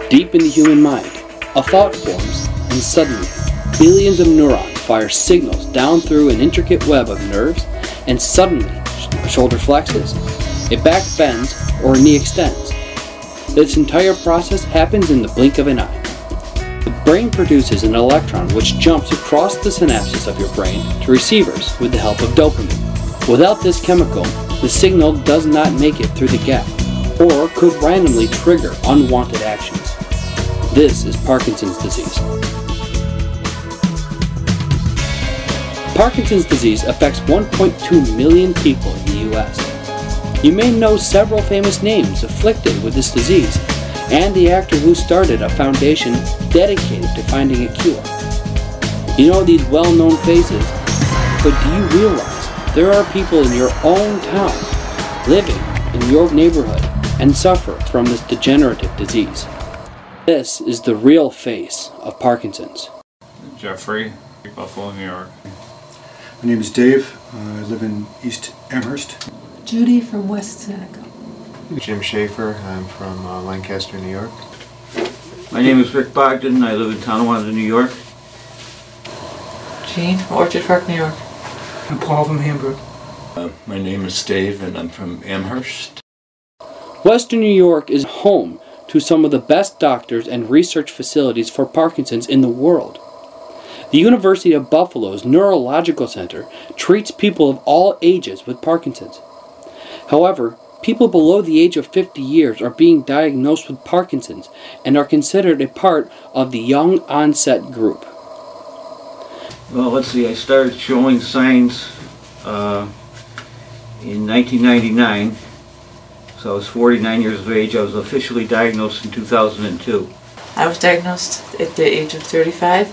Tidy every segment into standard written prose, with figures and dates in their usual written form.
Deep in the human mind, a thought forms, and suddenly, billions of neurons fire signals down through an intricate web of nerves, and suddenly, a shoulder flexes, a back bends, or a knee extends. This entire process happens in the blink of an eye. The brain produces an electron which jumps across the synapses of your brain to receivers with the help of dopamine. Without this chemical, the signal does not make it through the gap, or could randomly trigger unwanted actions. This is Parkinson's disease. Parkinson's disease affects 1.2 million people in the U.S. You may know several famous names afflicted with this disease, and the actor who started a foundation dedicated to finding a cure. You know these well-known faces, but do you realize there are people in your own town living in your neighborhood and suffer from this degenerative disease? This is the real face of Parkinson's. Jeffrey, Buffalo, New York. My name is Dave. I live in East Amherst. Judy from West Seneca. Jim Schaefer. I'm from Lancaster, New York. My name is Rick Bogdan. I live in Tonawanda, New York. Jean from Orchard Park, New York. I'm Paul from Hamburg. My name is Dave and I'm from Amherst. Western New York is home to some of the best doctors and research facilities for Parkinson's in the world. The University of Buffalo's Neurological Center treats people of all ages with Parkinson's. However, people below the age of 50 years are being diagnosed with Parkinson's and are considered a part of the young onset group. Well, let's see, I started showing signs in 1999. So I was 49 years of age. I was officially diagnosed in 2002. I was diagnosed at the age of 35.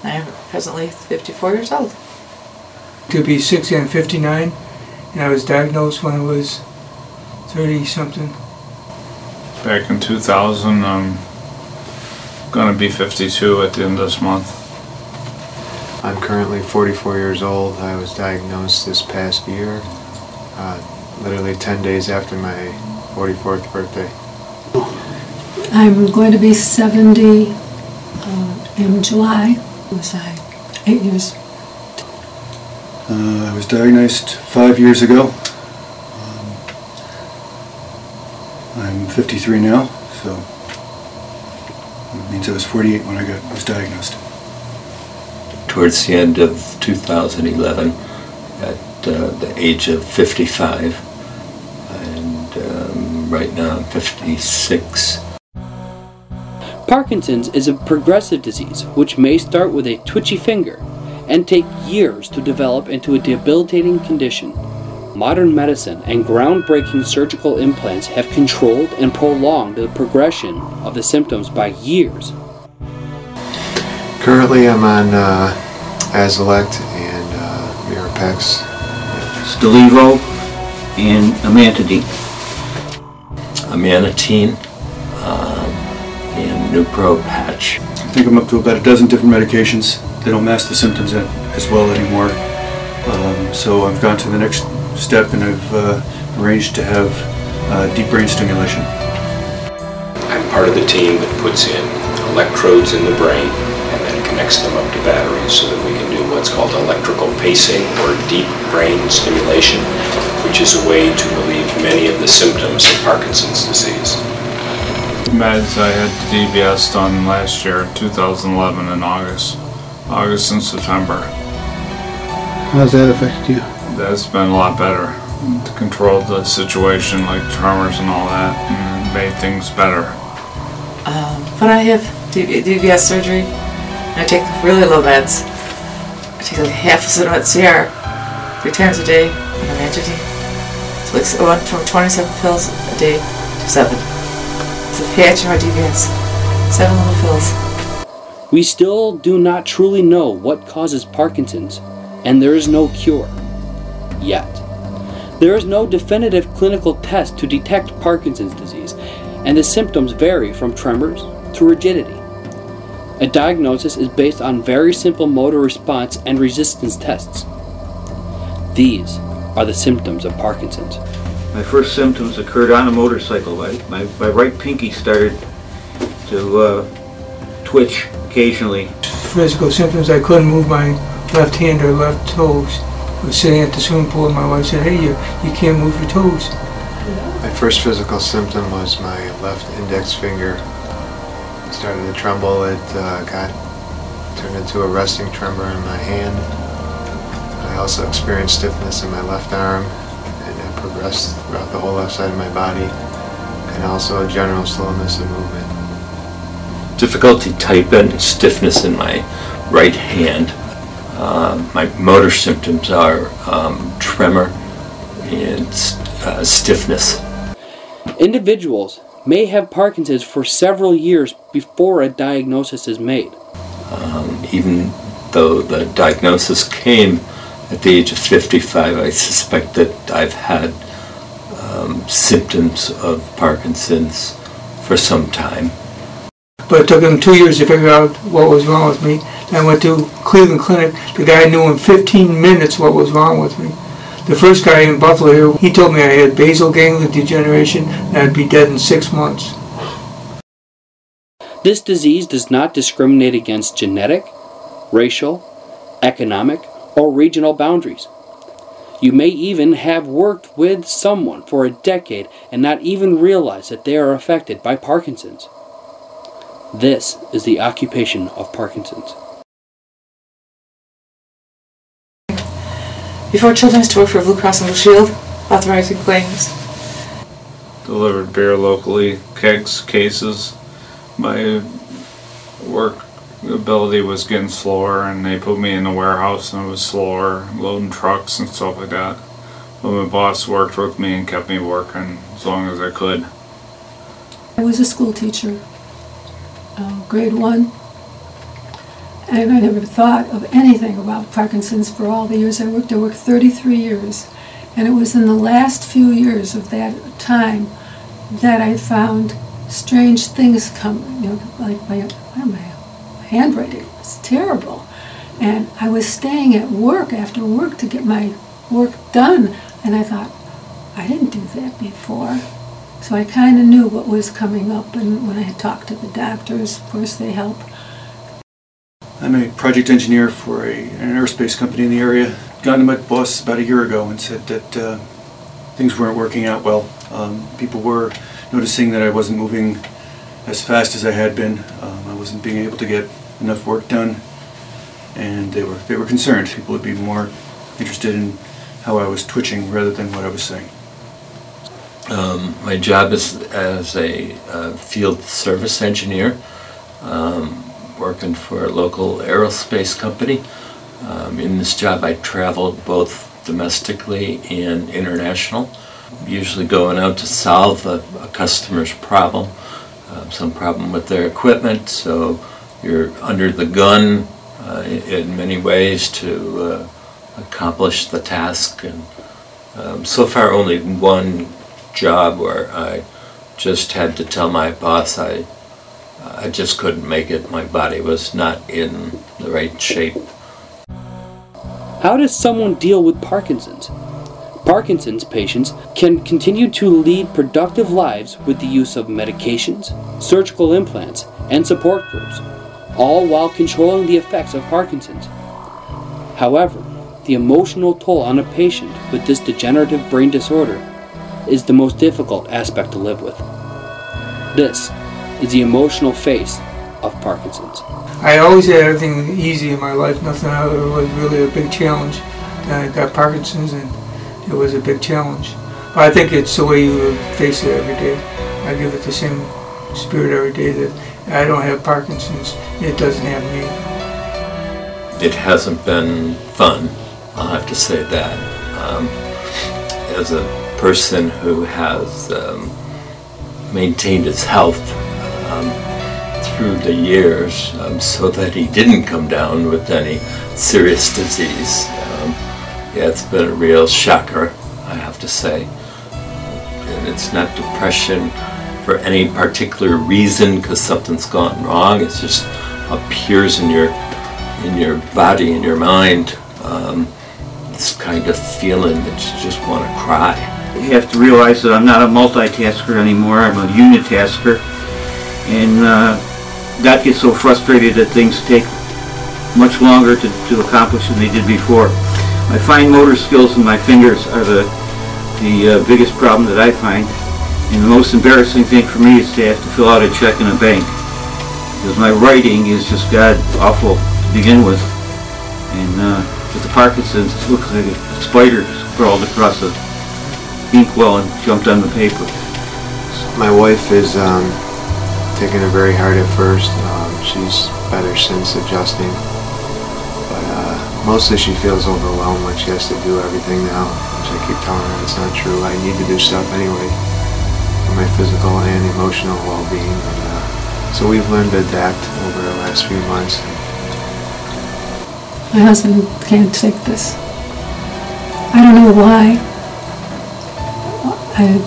I am presently 54 years old. To be 60, I'm 59, and I was diagnosed when I was 30-something. Back in 2000, I'm going to be 52 at the end of this month. I'm currently 44 years old. I was diagnosed this past year, literally 10 days after my 44th birthday. I'm going to be 70 in July. It was 8 years. I was diagnosed 5 years ago. I'm 53 now, so it means I was 48 when I was diagnosed. Towards the end of 2011, at the age of 55, and right now I'm 56. Parkinson's is a progressive disease which may start with a twitchy finger and take years to develop into a debilitating condition. Modern medicine and groundbreaking surgical implants have controlled and prolonged the progression of the symptoms by years. Currently I'm on Azilect and Mirapex. Stalevo and amantadine. Amantadine and Nupro patch. I think I'm up to about a dozen different medications. They don't mask the symptoms as well anymore. So I've gone to the next step and I've arranged to have deep brain stimulation. I'm part of the team that puts in electrodes in the brain and then connects them up to batteries so that we can do what's called electrical pacing or deep brain stimulation, which is a way to relieve many of the symptoms of Parkinson's disease. Meds, I had DBS done last year, 2011 in August and September. How's that affected you? That's been a lot better to control the situation, like tremors and all that, and made things better. When I have DBS surgery, I take really low meds. I take like half a Cinnamon CR 3 times a day, and amantadine. So like I went from 27 pills a day to 7. It's a patch in my DBS. 7 little pills. We still do not truly know what causes Parkinson's, and there is no cure. Yet. There is no definitive clinical test to detect Parkinson's disease, and the symptoms vary from tremors to rigidity. A diagnosis is based on very simple motor response and resistance tests. These are the symptoms of Parkinson's. My first symptoms occurred on a motorcycle. My right pinky started to twitch occasionally. Physical symptoms, I couldn't move my left hand or left toes. I was sitting at the swimming pool and my wife said, hey, you can't move your toes. My first physical symptom was my left index finger. It started to tremble. It turned into a resting tremor in my hand. I also experienced stiffness in my left arm, and it progressed throughout the whole left side of my body, and also a general slowness of movement. Difficulty typing, stiffness in my right hand. My motor symptoms are tremor and stiffness. Individuals may have Parkinson's for several years before a diagnosis is made. Even though the diagnosis came at the age of 55, I suspect that I've had symptoms of Parkinson's for some time. But it took him 2 years to figure out what was wrong with me. Then I went to Cleveland Clinic. The guy knew in 15 minutes what was wrong with me. The first guy in Buffalo here, he told me I had basal ganglia degeneration and I'd be dead in 6 months. This disease does not discriminate against genetic, racial, economic, or regional boundaries. You may even have worked with someone for a decade and not even realize that they are affected by Parkinson's. This is the occupation of Parkinson's. Before children used to work for Blue Cross and Blue Shield, authorizing claims. Delivered beer locally, kegs, cases. My work ability was getting slower, and they put me in the warehouse and it was slower, loading trucks and stuff like that. But my boss worked with me and kept me working as long as I could. I was a school teacher, grade 1, and I never thought of anything about Parkinson's for all the years I worked. I worked 33 years, and it was in the last few years of that time that I found strange things come, like my handwriting was terrible. And I was staying at work after work to get my work done, and I thought, I didn't do that before. So I kind of knew what was coming up, and when I had talked to the doctors, of course they help. I'm a project engineer for an aerospace company in the area. Got to my boss about a year ago and said that things weren't working out well. People were noticing that I wasn't moving as fast as I had been. I wasn't being able to get enough work done, and they were concerned. People would be more interested in how I was twitching rather than what I was saying. My job is as a field service engineer, working for a local aerospace company. In this job I travel both domestically and international, usually going out to solve a customer's problem, some problem with their equipment, so you're under the gun in many ways to accomplish the task. And so far only one job where I just had to tell my boss I just couldn't make it. My body was not in the right shape. How does someone deal with Parkinson's? Parkinson's patients can continue to lead productive lives with the use of medications, surgical implants, and support groups, all while controlling the effects of Parkinson's. However, the emotional toll on a patient with this degenerative brain disorder is the most difficult aspect to live with. This is the emotional face of Parkinson's. I always had everything easy in my life. Nothing was really a big challenge. Then I got Parkinson's and it was a big challenge. But I think it's the way you face it every day. I give it the same spirit every day that I don't have Parkinson's. It doesn't have me. It hasn't been fun, I'll have to say that. As a person who has maintained his health through the years so that he didn't come down with any serious disease. Yeah, it's been a real shocker, I have to say. And it's not depression for any particular reason because something's gone wrong. It just appears in your body, in your mind. This kind of feeling that you just want to cry. You have to realize that I'm not a multitasker anymore. I'm a unitasker. and not get so frustrated that things take much longer to accomplish than they did before. My fine motor skills in my fingers are the biggest problem that I find, and the most embarrassing thing for me is to have to fill out a check in a bank, because my writing is just god awful to begin with, and with the Parkinson's it looks like a spider crawled across the inkwell and jumped on the paper. My wife is taking it very hard at first. She's better since adjusting, but mostly she feels overwhelmed when she has to do everything now, which I keep telling her it's not true. I need to do stuff anyway for my physical and emotional well-being. So we've learned to adapt over the last few months. My husband can't take this. I don't know why.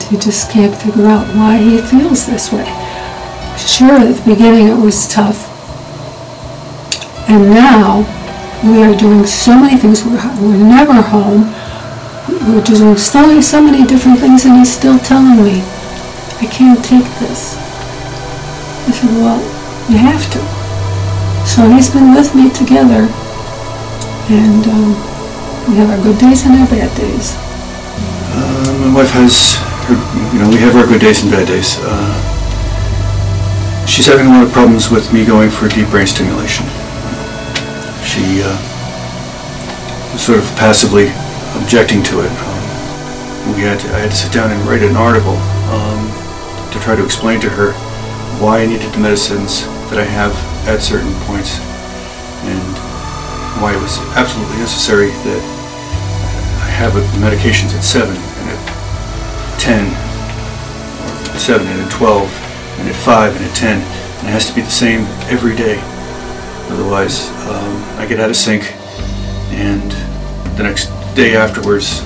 He just can't figure out why he feels this way. Sure, at the beginning it was tough. And now we are doing so many things. We're never home. We're doing so many different things, and he's still telling me, I can't take this. I said, well, you have to. So he's been with me together, and we have our good days and our bad days. My wife has her, we have our good days and bad days. She's having a lot of problems with me going for deep brain stimulation. She was sort of passively objecting to it. I had to sit down and write an article to try to explain to her why I needed the medicines that I have at certain points, and why it was absolutely necessary that I have the medications at 7 and at 10, or 7 and at 12, and at 5 and at 10, and it has to be the same every day. Otherwise, I get out of sync, and the next day afterwards,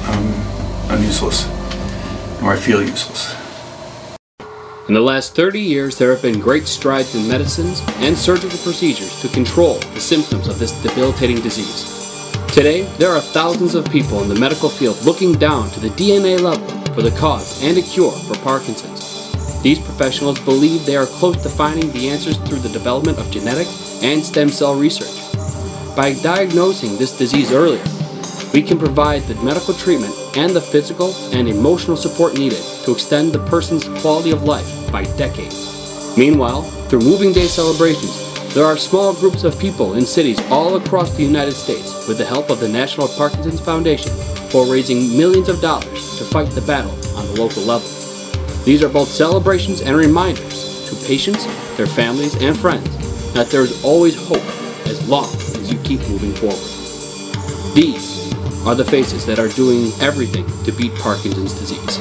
I'm useless, or I feel useless. In the last 30 years, there have been great strides in medicines and surgical procedures to control the symptoms of this debilitating disease. Today, there are thousands of people in the medical field looking down to the DNA level for the cause and a cure for Parkinson's. These professionals believe they are close to finding the answers through the development of genetic and stem cell research. By diagnosing this disease earlier, we can provide the medical treatment and the physical and emotional support needed to extend the person's quality of life by decades. Meanwhile, through Moving Day celebrations, there are small groups of people in cities all across the United States, with the help of the National Parkinson's Foundation, who are raising millions of dollars to fight the battle on the local level. These are both celebrations and reminders to patients, their families, and friends that there is always hope as long as you keep moving forward. These are the faces that are doing everything to beat Parkinson's disease.